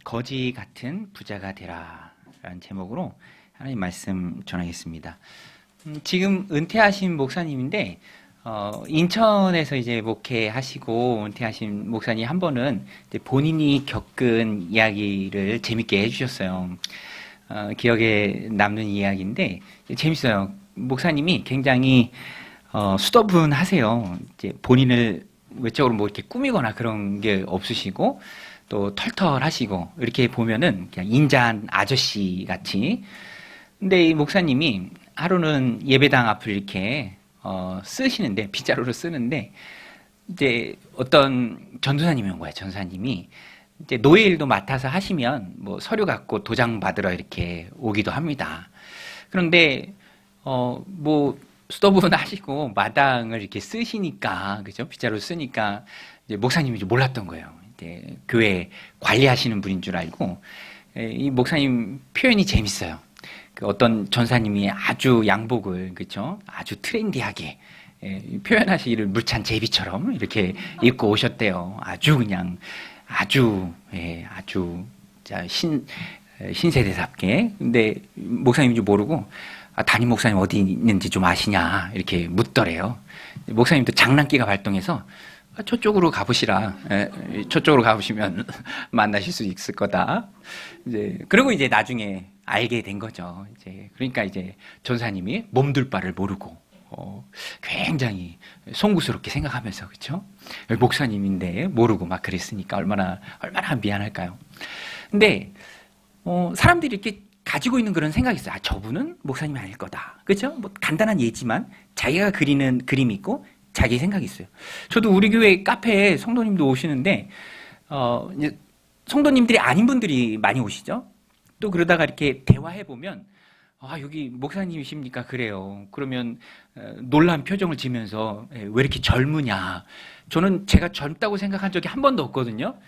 거지 같은 부자가 되라 라는 제목으로 하나님 말씀 전하겠습니다. 지금 은퇴하신 목사님인데 인천에서 이제 목회하시고 은퇴하신 목사님 한 번은 이제 본인이 겪은 이야기를 재밌게 해주셨어요. 기억에 남는 이야기인데 재밌어요. 목사님이 굉장히 수더분하세요. 이제 본인을 외적으로 뭐 이렇게 꾸미거나 그런 게 없으시고 또 털털하시고 이렇게 보면은 그냥 인자한 아저씨 같이. 근데 이 목사님이 하루는 예배당 앞을 이렇게 쓰시는데 빗자루로 쓰는데 이제 어떤 전도사님이 온 거예요. 전도사님이 이제 노예 일도 맡아서 하시면 뭐 서류 갖고 도장 받으러 이렇게 오기도 합니다. 그런데 뭐 수도분 하시고 마당을 이렇게 쓰시니까 그죠? 빗자루 쓰니까 이제 목사님이 좀 몰랐던 거예요. 이제 교회 관리하시는 분인 줄 알고. 이 목사님 표현이 재밌어요. 그 어떤 전사님이 아주 양복을 그죠? 아주 트렌디하게 표현하시기를 물찬 제비처럼 이렇게 입고 오셨대요. 아주 그냥 아주 신세대답게. 근데 목사님인 줄 모르고 담임 목사님 어디 있는지 좀 아시냐 이렇게 묻더래요. 목사님도 장난기가 발동해서 저쪽으로 가보시라. 저쪽으로 가보시면 만나실 수 있을 거다. 그리고 이제 나중에 알게 된 거죠. 그러니까 이제 전사님이 몸둘 바를 모르고 굉장히 송구스럽게 생각하면서 그렇죠? 목사님인데 모르고 막 그랬으니까 얼마나 미안할까요? 근데 사람들이 이렇게 가지고 있는 그런 생각이 있어요. 저분은 목사님이 아닐 거다. 그렇죠? 뭐 간단한 예지만 자기가 그리는 그림이 있고 자기 생각이 있어요. 저도 우리 교회 카페에 성도님도 오시는데 이제 성도님들이 아닌 분들이 많이 오시죠. 또 그러다가 이렇게 대화해 보면 여기 목사님이십니까? 그래요. 그러면 놀란 표정을 지면서 왜 이렇게 젊으냐. 저는 제가 젊다고 생각한 적이 한 번도 없거든요.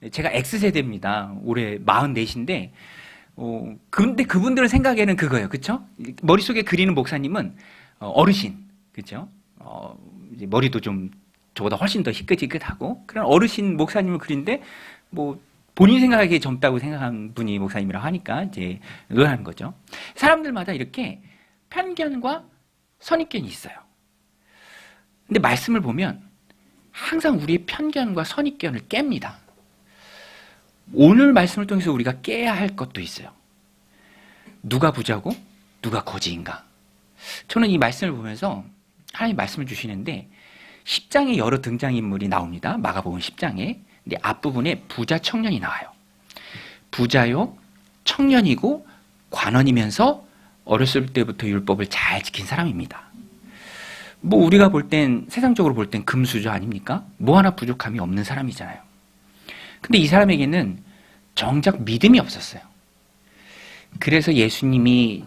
제가 X세대입니다. 올해 44인데 근데 그분들의 생각에는 그거예요. 그렇죠? 머릿속에 그리는 목사님은 어르신. 그렇죠? 이제 머리도 좀 저보다 훨씬 더 희끗희끗하고 그런 어르신 목사님을 그리는데 뭐 본인 생각하기에 젊다고 생각한 분이 목사님이라고 하니까 이제 놀라는 거죠. 사람들마다 이렇게 편견과 선입견이 있어요. 근데 말씀을 보면 항상 우리의 편견과 선입견을 깹니다. 오늘 말씀을 통해서 우리가 깨야 할 것도 있어요. 누가 부자고 누가 거지인가? 저는 이 말씀을 보면서 하나님 말씀을 주시는데 10장에 여러 등장인물이 나옵니다. 마가복음 10장에. 근데 앞부분에 부자 청년이 나와요. 부자요, 청년이고 관원이면서 어렸을 때부터 율법을 잘 지킨 사람입니다. 뭐 우리가 볼 땐 세상적으로 볼 땐 금수저 아닙니까? 뭐 하나 부족함이 없는 사람이잖아요. 근데 이 사람에게는 정작 믿음이 없었어요. 그래서 예수님이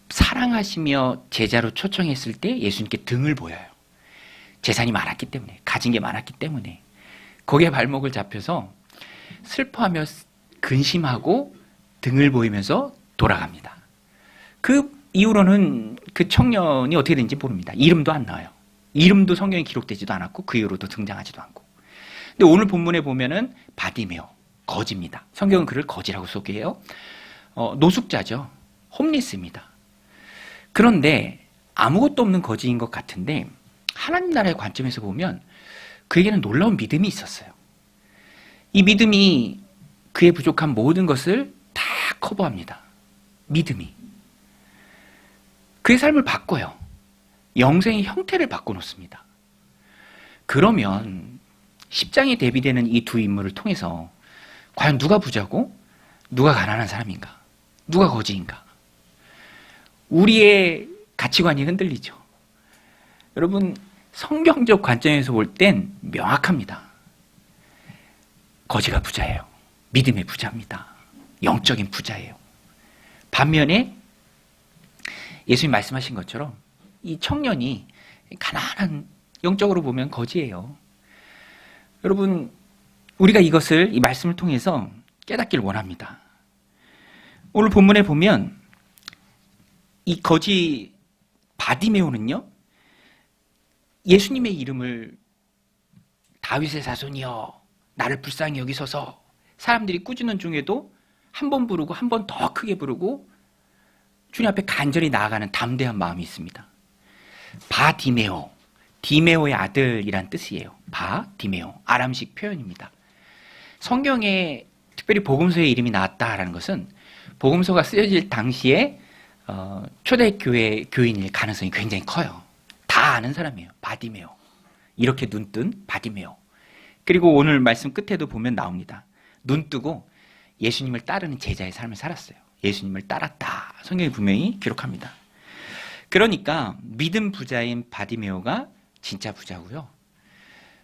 사랑하시며 제자로 초청했을 때 예수님께 등을 보여요. 재산이 많았기 때문에, 가진 게 많았기 때문에. 거기에 발목을 잡혀서 슬퍼하며 근심하고 등을 보이면서 돌아갑니다. 그 이후로는 그 청년이 어떻게 된지 모릅니다. 이름도 안 나와요. 이름도 성경에 기록되지도 않았고 그 이후로도 등장하지도 않고. 근데 오늘 본문에 보면은 바디메오, 거지입니다. 성경은 그를 거지라고 소개해요. 노숙자죠. 홈리스입니다. 그런데 아무것도 없는 거지인 것 같은데 하나님 나라의 관점에서 보면 그에게는 놀라운 믿음이 있었어요. 이 믿음이 그의 부족한 모든 것을 다 커버합니다. 믿음이. 그의 삶을 바꿔요. 영생의 형태를 바꿔놓습니다. 그러면 10장에 대비되는 이 두 인물을 통해서 과연 누가 부자고 누가 가난한 사람인가? 누가 거지인가? 우리의 가치관이 흔들리죠. 여러분, 성경적 관점에서 볼 땐 명확합니다. 거지가 부자예요. 믿음의 부자입니다. 영적인 부자예요. 반면에 예수님 말씀하신 것처럼 이 청년이 가난한, 영적으로 보면 거지예요. 여러분, 우리가 이것을 이 말씀을 통해서 깨닫기를 원합니다. 오늘 본문에 보면 이 거지 바디메오는요, 예수님의 이름을 다윗의 자손이여 나를 불쌍히 여기소서 사람들이 꾸짖는 중에도 한 번 부르고 한 번 더 크게 부르고 주님 앞에 간절히 나아가는 담대한 마음이 있습니다. 바디메오, 디메오의 아들이란 뜻이에요. 바디메오, 아람식 표현입니다. 성경에 특별히 복음서의 이름이 나왔다라는 것은 복음서가 쓰여질 당시에 초대교회 교인일 가능성이 굉장히 커요. 다 아는 사람이에요. 바디메오, 이렇게 눈뜬 바디메오. 그리고 오늘 말씀 끝에도 보면 나옵니다. 눈 뜨고 예수님을 따르는 제자의 삶을 살았어요. 예수님을 따랐다. 성경이 분명히 기록합니다. 그러니까 믿음 부자인 바디메오가 진짜 부자고요.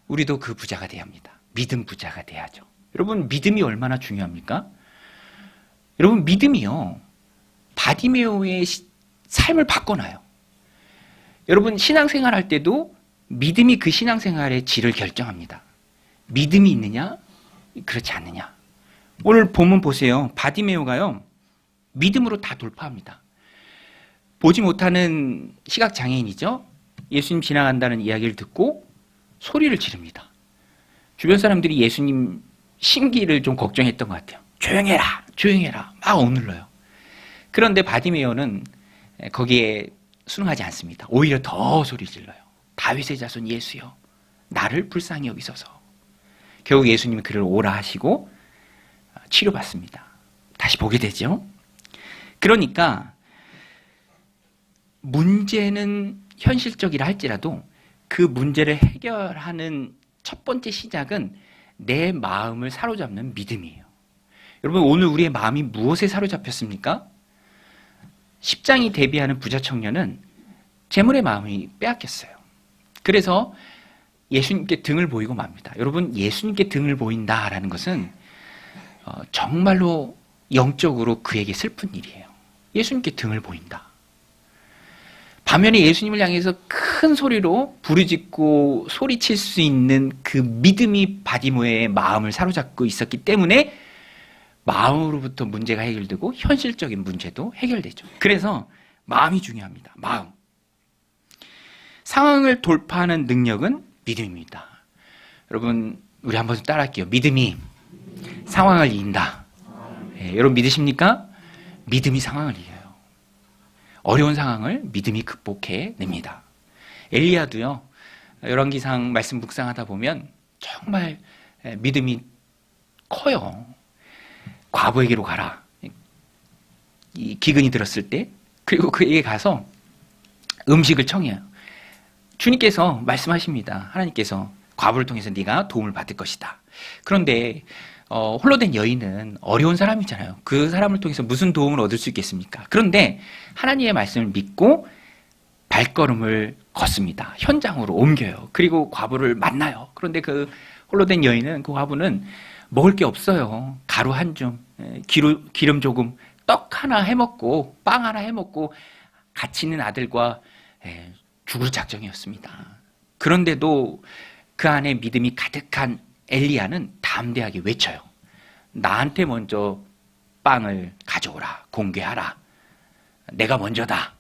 우리도 그 부자가 돼야 합니다. 믿음 부자가 돼야죠. 여러분, 믿음이 얼마나 중요합니까? 여러분, 믿음이요, 바디메오의 삶을 바꿔놔요. 여러분, 신앙생활 할 때도 믿음이 그 신앙생활의 질을 결정합니다. 믿음이 있느냐, 그렇지 않느냐. 오늘 본문 보세요. 바디메오가요, 믿음으로 다 돌파합니다. 보지 못하는 시각장애인이죠. 예수님 지나간다는 이야기를 듣고 소리를 지릅니다. 주변 사람들이 예수님 심기를 좀 걱정했던 것 같아요. 조용해라, 조용해라, 막 억눌러요. 그런데 바디메오는 거기에 순응하지 않습니다. 오히려 더 소리 질러요. 다윗의 자손 예수여, 나를 불쌍히 여기소서. 결국 예수님이 그를 오라 하시고 치료받습니다. 다시 보게 되죠. 그러니까 문제는 현실적이라 할지라도 그 문제를 해결하는 첫 번째 시작은 내 마음을 사로잡는 믿음이에요. 여러분, 오늘 우리의 마음이 무엇에 사로잡혔습니까? 10장이 대비하는 부자 청년은 재물의 마음이 빼앗겼어요. 그래서 예수님께 등을 보이고 맙니다. 여러분, 예수님께 등을 보인다라는 것은 정말로 영적으로 그에게 슬픈 일이에요. 예수님께 등을 보인다. 반면에 예수님을 향해서 큰 소리로 부르짖고 소리칠 수 있는 그 믿음이 바디메오의 마음을 사로잡고 있었기 때문에 마음으로부터 문제가 해결되고 현실적인 문제도 해결되죠. 그래서 마음이 중요합니다. 마음. 상황을 돌파하는 능력은 믿음입니다. 여러분, 우리 한번 따라할게요. 믿음이 상황을 이긴다. 여러분, 믿으십니까? 믿음이 상황을 이겨요. 어려운 상황을 믿음이 극복해냅니다. 엘리야도요, 열왕기상 말씀 묵상하다 보면 정말 믿음이 커요. 과부에게로 가라. 이 기근이 들었을 때, 그리고 그에게 가서 음식을 청해요. 주님께서 말씀하십니다. 하나님께서 과부를 통해서 네가 도움을 받을 것이다. 그런데 홀로 된 여인은 어려운 사람이잖아요. 그 사람을 통해서 무슨 도움을 얻을 수 있겠습니까? 그런데 하나님의 말씀을 믿고 발걸음을 걷습니다. 현장으로 옮겨요. 그리고 과부를 만나요. 그런데 그 홀로 된 여인은, 그 과부는 먹을 게 없어요. 가루 한 줌, 기름 조금, 떡 하나 해먹고 빵 하나 해먹고 같이 있는 아들과 죽을 작정이었습니다. 그런데도 그 안에 믿음이 가득한 엘리야는 담대하게 외쳐요. 나한테 먼저 빵을 가져오라, 공개하라. 내가 먼저다.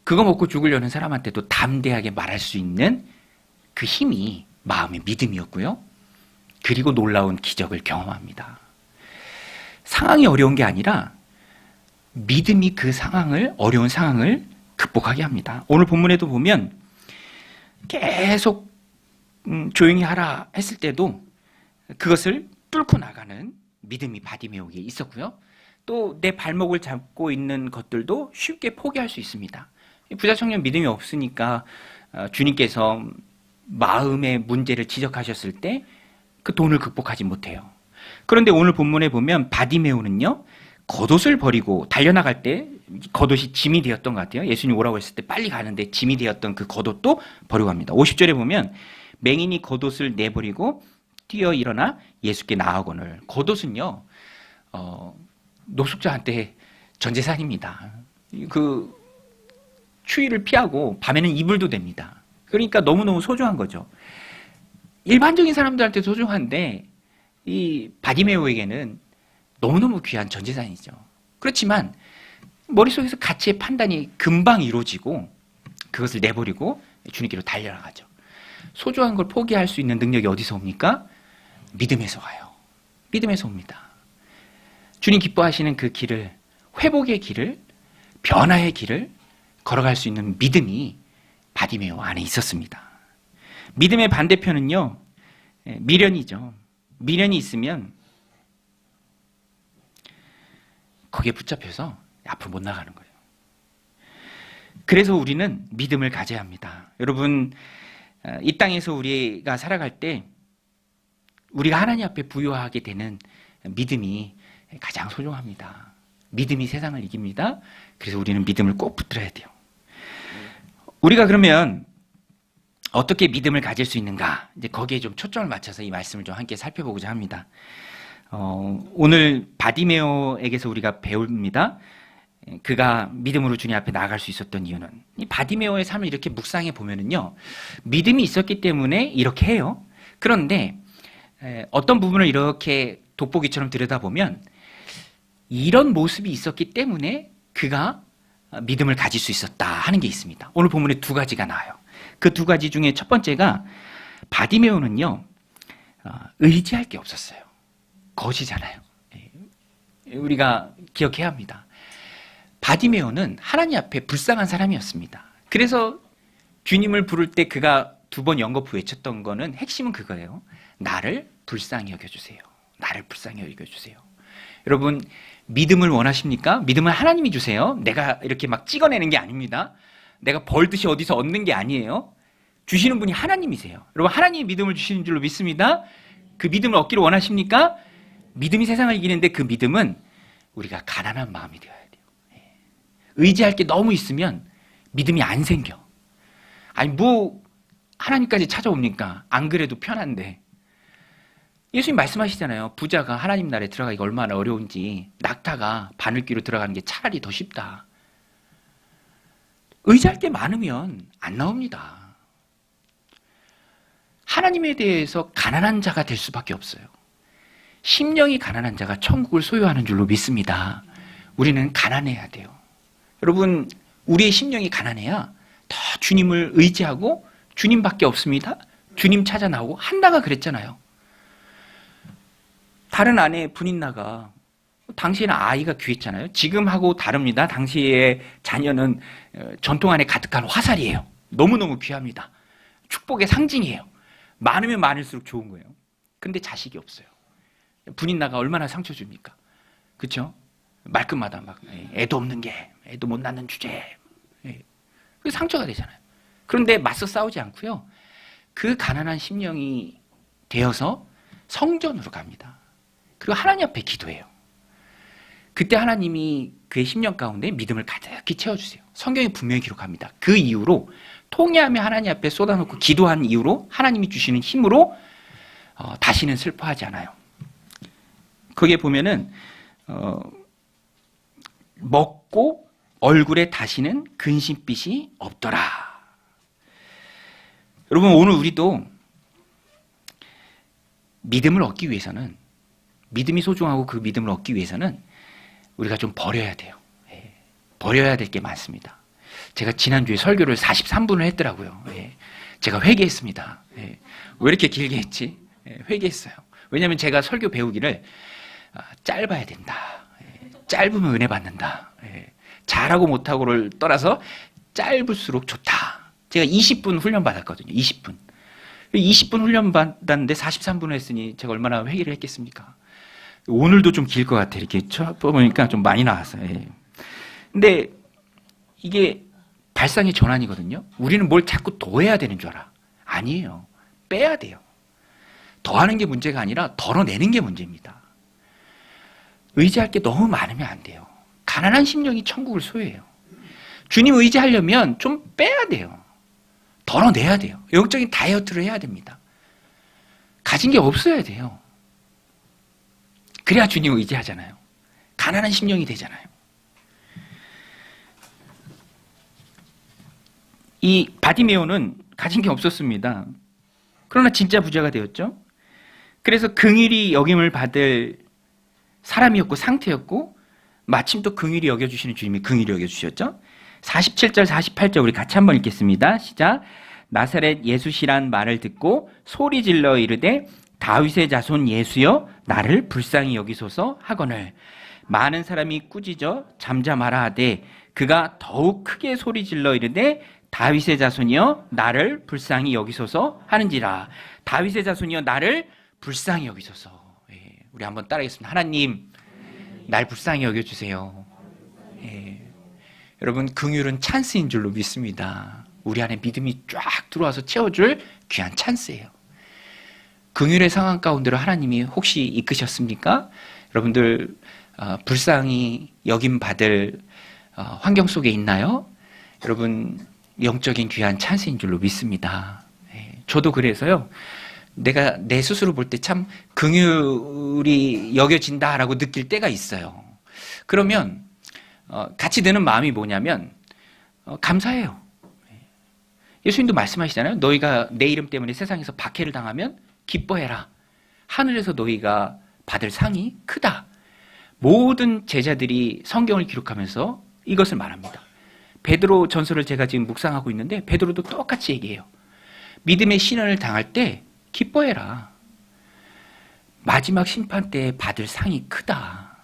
그거 먹고 죽으려는 사람한테도 담대하게 말할 수 있는 그 힘이 마음의 믿음이었고요. 그리고 놀라운 기적을 경험합니다. 상황이 어려운 게 아니라 믿음이 그 상황을, 어려운 상황을 극복하게 합니다. 오늘 본문에도 보면 계속 조용히 하라 했을 때도 그것을 뚫고 나가는 믿음이 바디메오에게 있었고요. 또 내 발목을 잡고 있는 것들도 쉽게 포기할 수 있습니다. 부자 청년 믿음이 없으니까 주님께서 마음의 문제를 지적하셨을 때 그 돈을 극복하지 못해요. 그런데 오늘 본문에 보면 바디메오는요, 겉옷을 버리고 달려나갈 때 겉옷이 짐이 되었던 것 같아요. 예수님 오라고 했을 때 빨리 가는데 짐이 되었던 그 겉옷도 버리고 갑니다. 50절에 보면 맹인이 겉옷을 내버리고 뛰어 일어나 예수께 나아오거늘. 겉옷은요, 노숙자한테 전재산입니다. 그 추위를 피하고 밤에는 이불도 됩니다. 그러니까 너무너무 소중한 거죠. 일반적인 사람들한테 소중한데 이 바디메오에게는 너무너무 귀한 전재산이죠. 그렇지만 머릿속에서 가치의 판단이 금방 이루어지고 그것을 내버리고 주님께로 달려나가죠. 소중한 걸 포기할 수 있는 능력이 어디서 옵니까? 믿음에서 와요. 믿음에서 옵니다. 주님 기뻐하시는 그 길을, 회복의 길을, 변화의 길을 걸어갈 수 있는 믿음이 바디메오 안에 있었습니다. 믿음의 반대편은요, 미련이죠. 미련이 있으면 거기에 붙잡혀서 앞으로 못 나가는 거예요. 그래서 우리는 믿음을 가져야 합니다. 여러분, 이 땅에서 우리가 살아갈 때 우리가 하나님 앞에 부여하게 되는 믿음이 가장 소중합니다. 믿음이 세상을 이깁니다. 그래서 우리는 믿음을 꼭 붙들어야 돼요. 우리가 그러면 어떻게 믿음을 가질 수 있는가? 이제 거기에 좀 초점을 맞춰서 이 말씀을 좀 함께 살펴보고자 합니다. 오늘 바디메오에게서 우리가 배웁니다. 그가 믿음으로 주님 앞에 나아갈 수 있었던 이유는, 이 바디메오의 삶을 이렇게 묵상해 보면은요, 믿음이 있었기 때문에 이렇게 해요. 그런데 어떤 부분을 이렇게 돋보기처럼 들여다보면 이런 모습이 있었기 때문에 그가 믿음을 가질 수 있었다 하는 게 있습니다. 오늘 본문에 두 가지가 나와요. 그 두 가지 중에 첫 번째가, 바디메오는요, 의지할 게 없었어요. 거지잖아요. 우리가 기억해야 합니다. 바디메오는 하나님 앞에 불쌍한 사람이었습니다. 그래서 주님을 부를 때 그가 두 번 연거푸 외쳤던 거는, 핵심은 그거예요. 나를 불쌍히 여겨주세요. 나를 불쌍히 여겨주세요. 여러분, 믿음을 원하십니까? 믿음을 하나님이 주세요. 내가 이렇게 막 찍어내는 게 아닙니다. 내가 벌듯이 어디서 얻는 게 아니에요. 주시는 분이 하나님이세요. 여러분, 하나님이 믿음을 주시는 줄로 믿습니다. 그 믿음을 얻기를 원하십니까? 믿음이 세상을 이기는데 그 믿음은 우리가 가난한 마음이 되어야 돼요. 의지할 게 너무 있으면 믿음이 안 생겨. 아니, 뭐 하나님까지 찾아옵니까? 안 그래도 편한데. 예수님 말씀하시잖아요. 부자가 하나님 나라에 들어가기가 얼마나 어려운지, 낙타가 바늘귀로 들어가는 게 차라리 더 쉽다. 의지할 게 많으면 안 나옵니다. 하나님에 대해서 가난한 자가 될 수밖에 없어요. 심령이 가난한 자가 천국을 소유하는 줄로 믿습니다. 우리는 가난해야 돼요. 여러분, 우리의 심령이 가난해야 더 주님을 의지하고, 주님밖에 없습니다. 주님 찾아 나오고, 한나가 그랬잖아요. 다른 아내 분인나가 당시에는 아이가 귀했잖아요. 지금하고 다릅니다. 당시의 자녀는 전통 안에 가득한 화살이에요. 너무너무 귀합니다. 축복의 상징이에요. 많으면 많을수록 좋은 거예요. 근데 자식이 없어요. 분인나가 얼마나 상처 줍니까? 그렇죠? 말끝마다 막 애도 없는 게, 애도 못 낳는 주제. 그게 상처가 되잖아요. 그런데 맞서 싸우지 않고요, 그 가난한 심령이 되어서 성전으로 갑니다. 그리고 하나님 앞에 기도해요. 그때 하나님이 그의 심령 가운데 믿음을 가득히 채워주세요. 성경에 분명히 기록합니다. 그 이후로 통회하며 하나님 앞에 쏟아놓고 기도한 이후로 하나님이 주시는 힘으로 다시는 슬퍼하지 않아요. 거기에 보면은 먹고 얼굴에 다시는 근심빛이 없더라. 여러분, 오늘 우리도 믿음을 얻기 위해서는, 믿음이 소중하고 그 믿음을 얻기 위해서는 우리가 좀 버려야 돼요. 버려야 될 게 많습니다. 제가 지난주에 설교를 43분을 했더라고요. 제가 회개했습니다. 왜 이렇게 길게 했지? 회개했어요. 왜냐하면 제가 설교 배우기를 짧아야 된다. 짧으면 은혜 받는다. 잘하고 못하고를 떠나서 짧을수록 좋다. 제가 20분 훈련 받았거든요. 20분. 20분 훈련 받았는데 43분을 했으니 제가 얼마나 회개를 했겠습니까? 오늘도 좀 길 것 같아. 이렇게 쳐보니까 좀 많이 나왔어요. 근데 이게 발상의 전환이거든요. 우리는 뭘 자꾸 더해야 되는 줄 알아. 아니에요. 빼야 돼요. 더하는 게 문제가 아니라 덜어내는 게 문제입니다. 의지할 게 너무 많으면 안 돼요. 가난한 심령이 천국을 소유해요. 주님 의지하려면 좀 빼야 돼요. 덜어내야 돼요. 영적인 다이어트를 해야 됩니다. 가진 게 없어야 돼요. 그래야 주님 의지하잖아요. 가난한 심령이 되잖아요. 이 바디메오는 가진 게 없었습니다. 그러나 진짜 부자가 되었죠. 그래서 긍휼히 여김을 받을 사람이었고 상태였고, 마침 또 긍휼히 여겨주시는 주님이 긍휼히 여겨주셨죠. 47절 48절 우리 같이 한번 읽겠습니다. 시작. 나사렛 예수시란 말을 듣고 소리 질러 이르되 다윗의 자손 예수여 나를 불쌍히 여기소서 하거늘 많은 사람이 꾸짖어 잠잠하라 하되 그가 더욱 크게 소리질러 이르되 다윗의 자손이여 나를 불쌍히 여기소서 하는지라. 다윗의 자손이여 나를 불쌍히 여기소서. 예, 우리 한번 따라하겠습니다. 하나님 날 불쌍히 여겨주세요. 예, 여러분 긍휼은 찬스인 줄로 믿습니다. 우리 안에 믿음이 쫙 들어와서 채워줄 귀한 찬스예요. 긍휼의 상황 가운데로 하나님이 혹시 이끄셨습니까? 여러분들 불쌍히 여김 받을 환경 속에 있나요? 여러분 영적인 귀한 찬스인 줄로 믿습니다. 저도 그래서요. 내가 내 스스로 볼 때 참 긍휼이 여겨진다라고 느낄 때가 있어요. 그러면 같이 드는 마음이 뭐냐면 감사해요. 예수님도 말씀하시잖아요. 너희가 내 이름 때문에 세상에서 박해를 당하면 기뻐해라. 하늘에서 너희가 받을 상이 크다. 모든 제자들이 성경을 기록하면서 이것을 말합니다. 베드로 전설을 제가 지금 묵상하고 있는데 베드로도 똑같이 얘기해요. 믿음의 시련을 당할 때 기뻐해라. 마지막 심판 때 받을 상이 크다.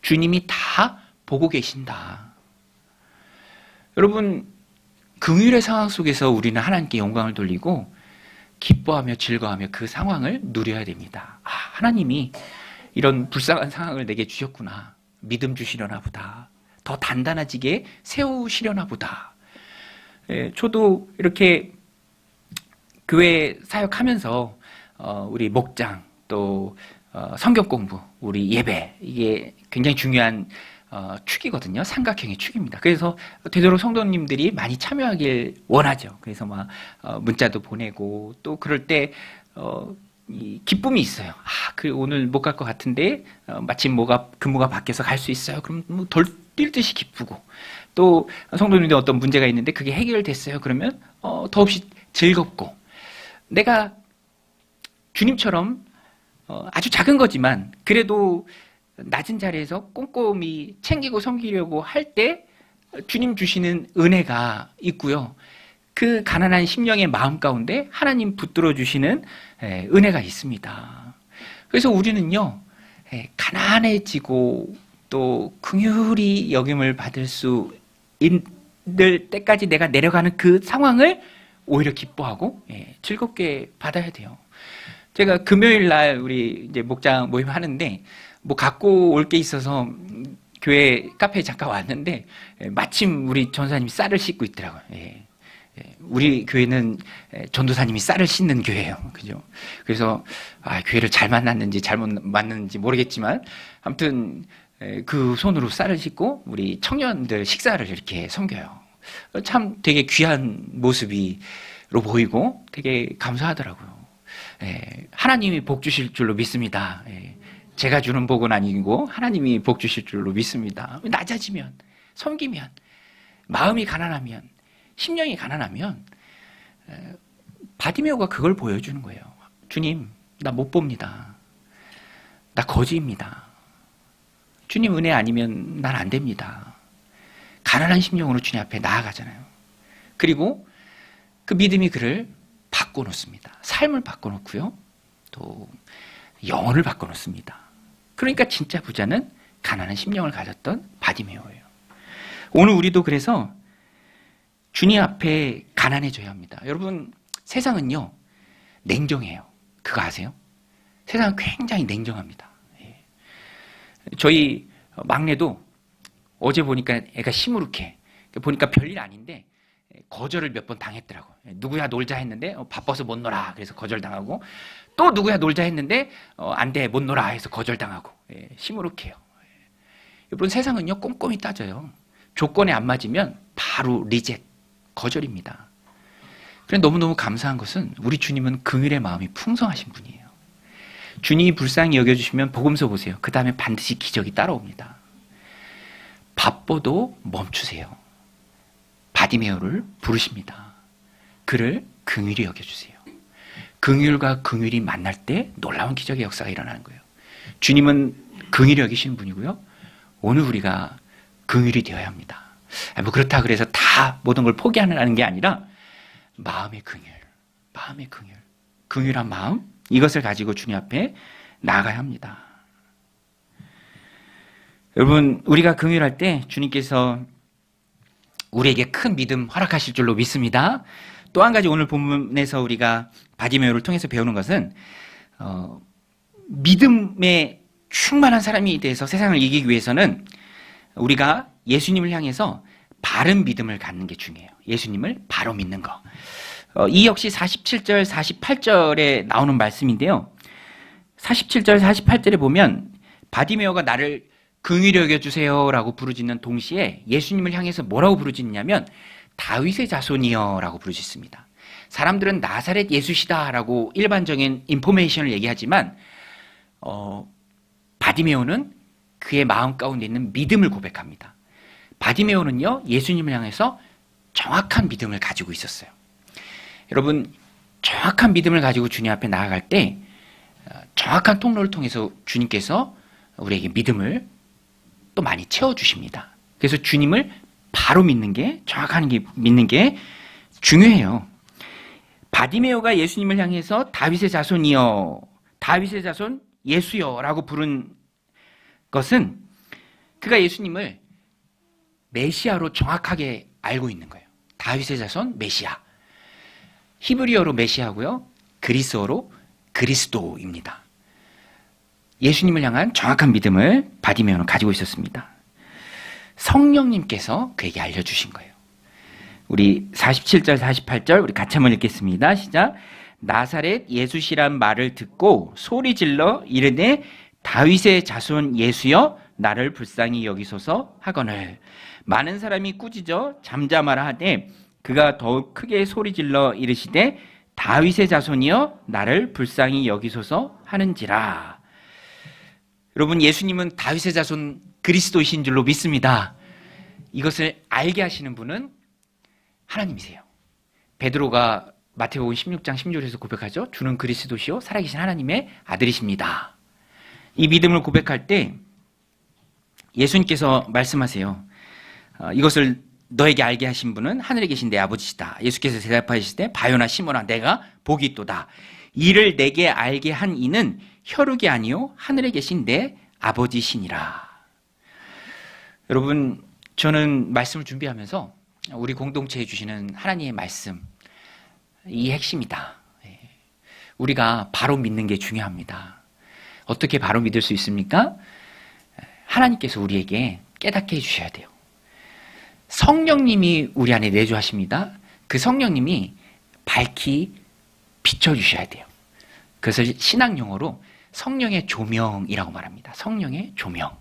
주님이 다 보고 계신다. 여러분 긍휼의 상황 속에서 우리는 하나님께 영광을 돌리고 기뻐하며 즐거워하며 그 상황을 누려야 됩니다. 하나님이 이런 불쌍한 상황을 내게 주셨구나. 믿음 주시려나 보다. 더 단단해지게 세우시려나 보다. 저도 이렇게 교회 사역하면서 우리 목장 또 성경 공부, 우리 예배 이게 굉장히 중요한 축이거든요. 삼각형의 축입니다. 그래서 되도록 성도님들이 많이 참여하길 원하죠. 그래서 막 문자도 보내고 또 그럴 때 이 기쁨이 있어요. 오늘 못 갈 것 같은데 마침 근무가 바뀌어서 갈 수 있어요. 그럼 뭐 덜 뛸 듯이 기쁘고 또 성도님들 어떤 문제가 있는데 그게 해결됐어요. 그러면 더없이 즐겁고 내가 주님처럼 아주 작은 거지만 그래도 낮은 자리에서 꼼꼼히 챙기고 섬기려고 할 때 주님 주시는 은혜가 있고요. 그 가난한 심령의 마음 가운데 하나님 붙들어 주시는 은혜가 있습니다. 그래서 우리는요, 가난해지고 또 긍휼히 여김을 받을 수 있을 때까지 내가 내려가는 그 상황을 오히려 기뻐하고 즐겁게 받아야 돼요. 제가 금요일 날 우리 이제 목장 모임 하는데 뭐 갖고 올 게 있어서 교회 카페에 잠깐 왔는데 마침 우리 전사님이 쌀을 씻고 있더라고요. 우리 교회는 전도사님이 쌀을 씻는 교회예요. 그죠? 그래서 교회를 잘 만났는지 잘못 만났는지 모르겠지만 아무튼 그 손으로 쌀을 씻고 우리 청년들 식사를 이렇게 섬겨요. 참 되게 귀한 모습으로 보이고 되게 감사하더라고요. 하나님이 복 주실 줄로 믿습니다. 제가 주는 복은 아니고 하나님이 복 주실 줄로 믿습니다. 낮아지면, 섬기면, 마음이 가난하면, 심령이 가난하면 바디메오가 그걸 보여주는 거예요. 주님, 나 못 봅니다. 나 거지입니다. 주님 은혜 아니면 난 안 됩니다. 가난한 심령으로 주님 앞에 나아가잖아요. 그리고 그 믿음이 그를 바꿔놓습니다. 삶을 바꿔놓고요. 또 영혼을 바꿔놓습니다. 그러니까 진짜 부자는 가난한 심령을 가졌던 바디메오예요. 오늘 우리도 그래서 주님 앞에 가난해져야 합니다. 여러분 세상은요 냉정해요. 그거 아세요? 세상은 굉장히 냉정합니다. 저희 막내도 어제 보니까 애가 시무룩해. 보니까 별일 아닌데 거절을 몇 번 당했더라고. 누구야 놀자 했는데 바빠서 못 놀아. 그래서 거절당하고 또 누구야 놀자 했는데 안 돼, 못 놀아 해서 거절당하고. 시무룩해요. 여러분 세상은요 꼼꼼히 따져요. 조건에 안 맞으면 바로 리젯, 거절입니다. 그런데 너무너무 감사한 것은 우리 주님은 긍휼의 마음이 풍성하신 분이에요. 주님이 불쌍히 여겨주시면 복음서 보세요. 그 다음에 반드시 기적이 따라옵니다. 바빠도 멈추세요. 바디메오를 부르십니다. 그를 긍휼히 여겨주세요. 긍휼과 긍휼이 만날 때 놀라운 기적의 역사가 일어나는 거예요. 주님은 긍휼히 여기시는 분이고요. 오늘 우리가 긍휼이 되어야 합니다. 뭐 그렇다 그래서 다 모든 걸 포기하는 게 아니라 마음의 긍휼, 긍휼한 마음 이것을 가지고 주님 앞에 나아가야 합니다. 여러분, 우리가 긍휼할 때 주님께서 우리에게 큰 믿음 허락하실 줄로 믿습니다. 또 한 가지 오늘 본문에서 우리가 바디메오를 통해서 배우는 것은 믿음에 충만한 사람이 돼서 세상을 이기기 위해서는 우리가 예수님을 향해서 바른 믿음을 갖는 게 중요해요. 예수님을 바로 믿는 거. 이 역시 47절, 48절에 나오는 말씀인데요. 47절, 48절에 보면 바디메오가 나를 긍휼히 여겨주세요 라고 부르짖는 동시에 예수님을 향해서 뭐라고 부르짖냐면 다윗의 자손이여 라고 부르짖습니다. 사람들은 나사렛 예수시다 라고 일반적인 인포메이션을 얘기하지만 바디메오는 그의 마음 가운데 있는 믿음을 고백합니다. 바디메오는요, 예수님을 향해서 정확한 믿음을 가지고 있었어요. 여러분, 정확한 믿음을 가지고 주님 앞에 나아갈 때 정확한 통로를 통해서 주님께서 우리에게 믿음을 또 많이 채워주십니다. 그래서 주님을 바로 믿는 게, 정확하게 믿는 게 중요해요. 바디메오가 예수님을 향해서 다윗의 자손이여, 다윗의 자손 예수여 라고 부른 것은 그가 예수님을 메시아로 정확하게 알고 있는 거예요. 다윗의 자손 메시아. 히브리어로 메시아고요. 그리스어로 그리스도입니다. 예수님을 향한 정확한 믿음을 바디메오는 가지고 있었습니다. 성령님께서 그에게 알려주신 거예요. 우리 47절, 48절 우리 같이 한번 읽겠습니다. 시작. 나사렛 예수시란 말을 듣고 소리질러 이르되 다윗의 자손 예수여 나를 불쌍히 여기소서 하거늘 많은 사람이 꾸짖어 잠잠하라 하되 그가 더욱 크게 소리질러 이르시되 다윗의 자손이여 나를 불쌍히 여기소서 하는지라. 여러분, 예수님은 다윗의 자손 그리스도이신 줄로 믿습니다. 이것을 알게 하시는 분은 하나님이세요. 베드로가 마태복음 16장 16절에서 고백하죠. 주는 그리스도시요 살아계신 하나님의 아들이십니다. 이 믿음을 고백할 때 예수님께서 말씀하세요. 이것을 너에게 알게 하신 분은 하늘에 계신 내 아버지시다. 예수께서 대답하시되 바요나 시몬아 내가 복이 있도다. 이를 내게 알게 한 이는 혈육이 아니요 하늘에 계신 내 아버지시니라. 여러분, 저는 말씀을 준비하면서 우리 공동체에 주시는 하나님의 말씀, 이 핵심이다. 우리가 바로 믿는 게 중요합니다. 어떻게 바로 믿을 수 있습니까? 하나님께서 우리에게 깨닫게 해주셔야 돼요. 성령님이 우리 안에 내주하십니다. 그 성령님이 밝히 비춰주셔야 돼요. 그것을 신학 용어로 성령의 조명이라고 말합니다. 성령의 조명.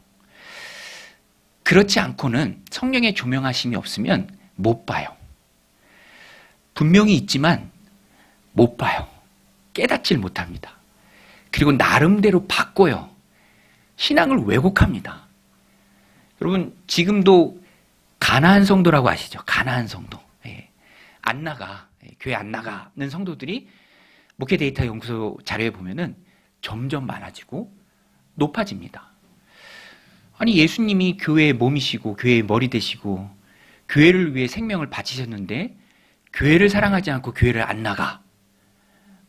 그렇지 않고는 성령의 조명하심이 없으면 못 봐요. 분명히 있지만 못 봐요. 깨닫질 못합니다. 그리고 나름대로 바꿔요. 신앙을 왜곡합니다. 여러분, 지금도 가나안 성도라고 아시죠? 가나안 성도. 안 나가. 교회 안 나가는 성도들이 목회 데이터 연구소 자료에 보면은 점점 많아지고 높아집니다. 아니, 예수님이 교회의 몸이시고 교회의 머리 되시고 교회를 위해 생명을 바치셨는데 교회를 사랑하지 않고 교회를 안 나가?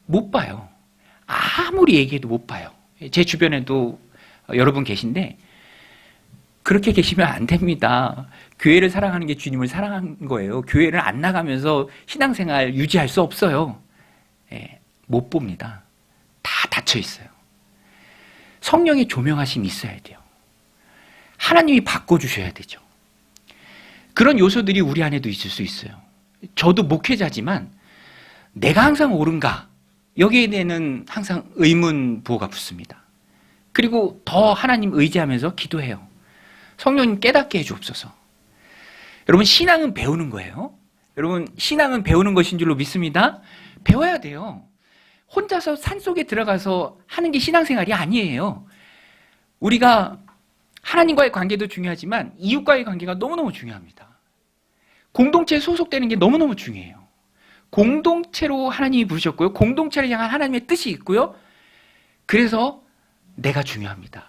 못 봐요. 아무리 얘기해도 못 봐요. 제 주변에도 여러분 계신데 그렇게 계시면 안 됩니다. 교회를 사랑하는 게 주님을 사랑하는 거예요. 교회를 안 나가면서 신앙생활 유지할 수 없어요. 못 봅니다. 다 닫혀 있어요. 성령의 조명하심이 있어야 돼요. 하나님이 바꿔주셔야 되죠. 그런 요소들이 우리 안에도 있을 수 있어요. 저도 목회자지만 내가 항상 옳은가? 여기에 대해서는 항상 의문 부호가 붙습니다. 그리고 더 하나님 의지하면서 기도해요. 성령님 깨닫게 해주옵소서. 여러분, 신앙은 배우는 거예요. 여러분, 신앙은 배우는 것인 줄로 믿습니다. 배워야 돼요. 혼자서 산속에 들어가서 하는 게 신앙생활이 아니에요. 우리가 하나님과의 관계도 중요하지만 이웃과의 관계가 너무너무 중요합니다. 공동체에 소속되는 게 너무너무 중요해요. 공동체로 하나님이 부르셨고요. 공동체를 향한 하나님의 뜻이 있고요. 그래서 내가 중요합니다.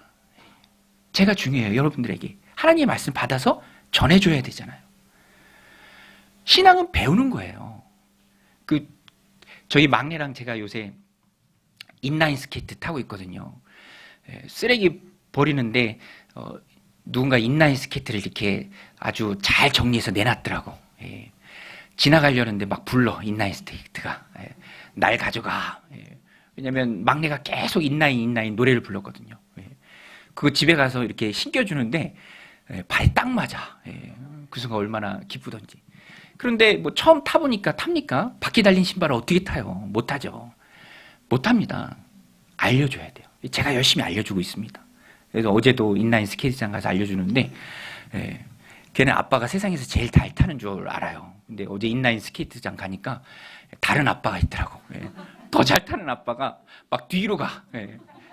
제가 중요해요. 여러분들에게. 하나님의 말씀 받아서 전해줘야 되잖아요. 신앙은 배우는 거예요. 저희 막내랑 제가 요새 인라인 스케이트 타고 있거든요. 쓰레기 버리는데 누군가 인라인 스케이트를 이렇게 아주 잘 정리해서 내놨더라고. 지나가려는데 막 불러, 인라인 스케이트가. 날 가져가. 왜냐면 막내가 계속 인라인 노래를 불렀거든요. 그거 집에 가서 이렇게 신겨주는데 발에 딱 맞아. 그 순간 얼마나 기쁘던지. 그런데 뭐 처음 타보니까 탑니까? 바퀴 달린 신발을 어떻게 타요? 못 타죠. 못 탑니다. 알려줘야 돼요. 제가 열심히 알려주고 있습니다. 그래서 어제도 인라인 스케이트장 가서 알려주는데 걔는 아빠가 세상에서 제일 잘 타는 줄 알아요. 근데 어제 인라인 스케이트장 가니까 다른 아빠가 있더라고. 더 잘 타는 아빠가 막 뒤로 가.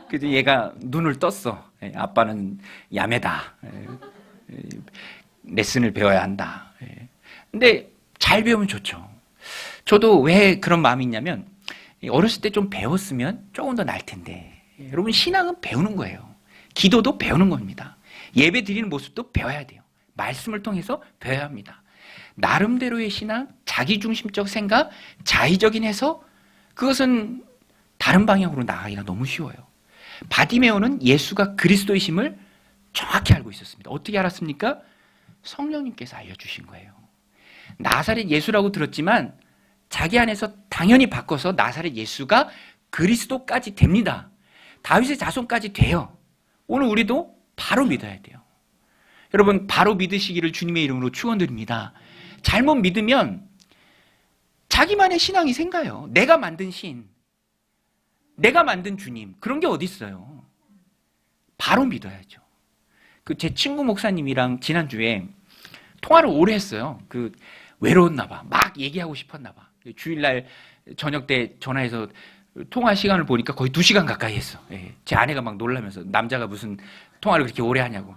그래서 얘가 눈을 떴어. 아빠는 야매다. 레슨을 배워야 한다. 근데 잘 배우면 좋죠. 저도 왜 그런 마음이 있냐면 어렸을 때 좀 배웠으면 조금 더 나을 텐데 여러분 신앙은 배우는 거예요. 기도도 배우는 겁니다. 예배 드리는 모습도 배워야 돼요. 말씀을 통해서 배워야 합니다. 나름대로의 신앙, 자기중심적 생각, 자의적인 해석 그것은 다른 방향으로 나가기가 너무 쉬워요. 바디메오는 예수가 그리스도이심을 정확히 알고 있었습니다. 어떻게 알았습니까? 성령님께서 알려주신 거예요. 나사렛 예수라고 들었지만 자기 안에서 당연히 바꿔서 나사렛 예수가 그리스도까지 됩니다. 다윗의 자손까지 돼요. 오늘 우리도 바로 믿어야 돼요. 여러분 바로 믿으시기를 주님의 이름으로 축원드립니다. 잘못 믿으면 자기만의 신앙이 생가요. 내가 만든 신, 내가 만든 주님 그런 게 어디 있어요. 바로 믿어야죠. 그 제 친구 목사님이랑 지난주에 통화를 오래 했어요. 그 외로웠나 봐. 막 얘기하고 싶었나 봐. 주일날 저녁 때 전화해서 통화 시간을 보니까 거의 2시간 가까이 했어. 제 아내가 막 놀라면서 남자가 무슨 통화를 그렇게 오래 하냐고.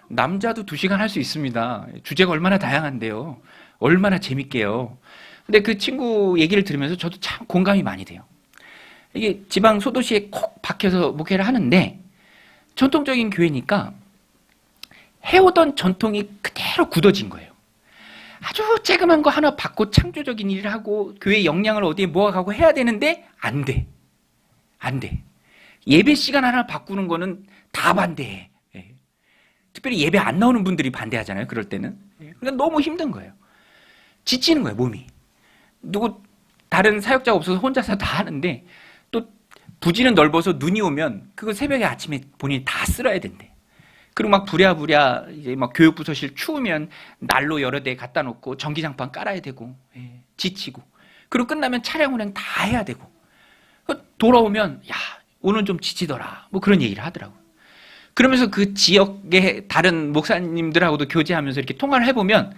남자도 2시간 할 수 있습니다. 주제가 얼마나 다양한데요. 얼마나 재밌게요. 근데 그 친구 얘기를 들으면서 저도 참 공감이 많이 돼요. 이게 지방 소도시에 콕 박혀서 목회를 하는데 전통적인 교회니까 해오던 전통이 그대로 굳어진 거예요. 아주 쬐그만 거 하나 받고 창조적인 일을 하고 교회 역량을 어디에 모아가고 해야 되는데 안 돼. 안 돼. 예배 시간 하나 바꾸는 거는 다 반대해. 특별히 예배 안 나오는 분들이 반대하잖아요. 그럴 때는. 그러니까 너무 힘든 거예요. 지치는 거예요. 몸이. 누구 다른 사역자가 없어서 혼자서 다 하는데 또 부지는 넓어서 눈이 오면 그거 새벽에 아침에 본인이 다 쓸어야 된대. 그리고 막 부랴부랴 이제 막 교육부서실 추우면 난로 여러 대 갖다 놓고 전기장판 깔아야 되고 지치고 그리고 끝나면 차량 운행 다 해야 되고 돌아오면 야 오늘 좀 지치더라 뭐 그런 얘기를 하더라고요. 그러면서 그 지역의 다른 목사님들하고도 교제하면서 이렇게 통화를 해보면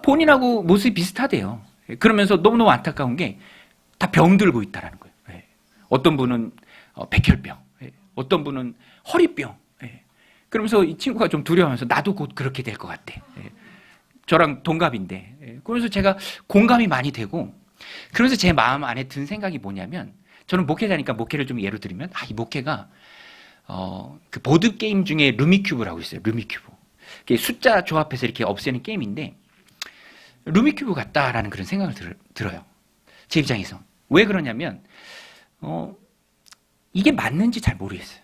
본인하고 모습이 비슷하대요. 그러면서 너무너무 안타까운 게 다 병들고 있다라는 거예요. 어떤 분은 백혈병, 어떤 분은 허리병. 그러면서 이 친구가 좀 두려워하면서 나도 곧 그렇게 될 것 같아. 저랑 동갑인데. 그래서 제가 공감이 많이 되고 그러면서 제 마음 안에 든 생각이 뭐냐면 저는 목회자니까 목회를 좀 예로 들면 이 목회가 그 보드게임 중에 루미큐브라고 있어요. 루미큐브. 숫자 조합해서 이렇게 없애는 게임인데 루미큐브 같다라는 그런 생각을 들어요. 제 입장에서. 왜 그러냐면 이게 맞는지 잘 모르겠어요.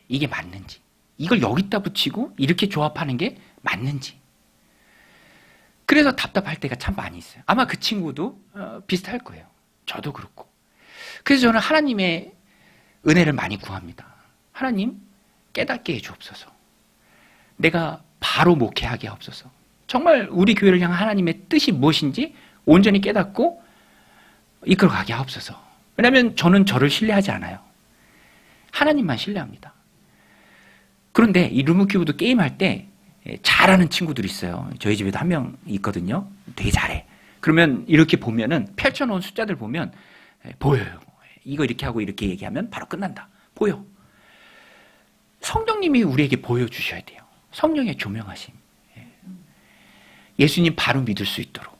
이게 맞는지. 이걸 여기다 붙이고 이렇게 조합하는 게 맞는지. 그래서 답답할 때가 참 많이 있어요. 아마 그 친구도 비슷할 거예요. 저도 그렇고. 그래서 저는 하나님의 은혜를 많이 구합니다. 하나님 깨닫게 해주옵소서. 내가 바로 목회하게 하옵소서. 정말 우리 교회를 향한 하나님의 뜻이 무엇인지 온전히 깨닫고 이끌어가게 하옵소서. 왜냐하면 저는 저를 신뢰하지 않아요. 하나님만 신뢰합니다. 그런데 이 루미큐브도 게임할 때 잘하는 친구들이 있어요. 저희 집에도 한 명 있거든요. 되게 잘해. 그러면 이렇게 보면은 펼쳐놓은 숫자들 보면 보여요. 이거 이렇게 하고 이렇게 얘기하면 바로 끝난다. 보여. 성령님이 우리에게 보여주셔야 돼요. 성령의 조명하심. 예수님 바로 믿을 수 있도록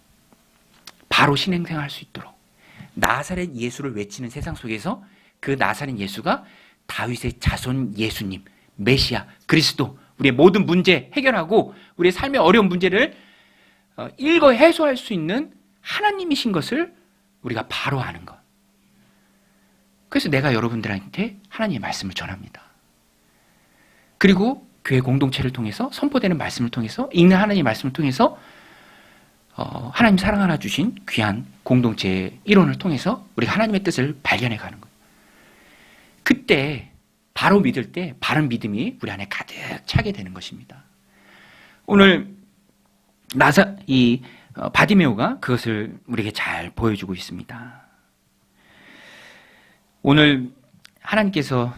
바로 신행생활할 수 있도록 나사렛 예수를 외치는 세상 속에서 그 나사렛 예수가 다윗의 자손 예수님 메시아 그리스도 우리의 모든 문제 해결하고 우리의 삶의 어려운 문제를 일거 해소할 수 있는 하나님이신 것을 우리가 바로 아는 것. 그래서 내가 여러분들한테 하나님의 말씀을 전합니다. 그리고 교회 공동체를 통해서 선포되는 말씀을 통해서 읽는 하나님의 말씀을 통해서 하나님 사랑 하나 주신 귀한 공동체의 일원을 통해서 우리가 하나님의 뜻을 발견해 가는 거예요. 그때 바로 믿을 때 바른 믿음이 우리 안에 가득 차게 되는 것입니다. 오늘 바디메오가 그것을 우리에게 잘 보여주고 있습니다. 오늘 하나님께서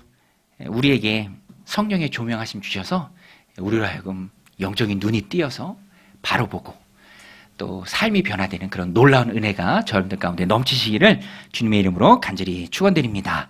우리에게 성령의 조명하심 주셔서 우리로 하여금 영적인 눈이 띄어서 바로 보고 또 삶이 변화되는 그런 놀라운 은혜가 저여러분들 가운데 넘치시기를 주님의 이름으로 간절히 축원드립니다.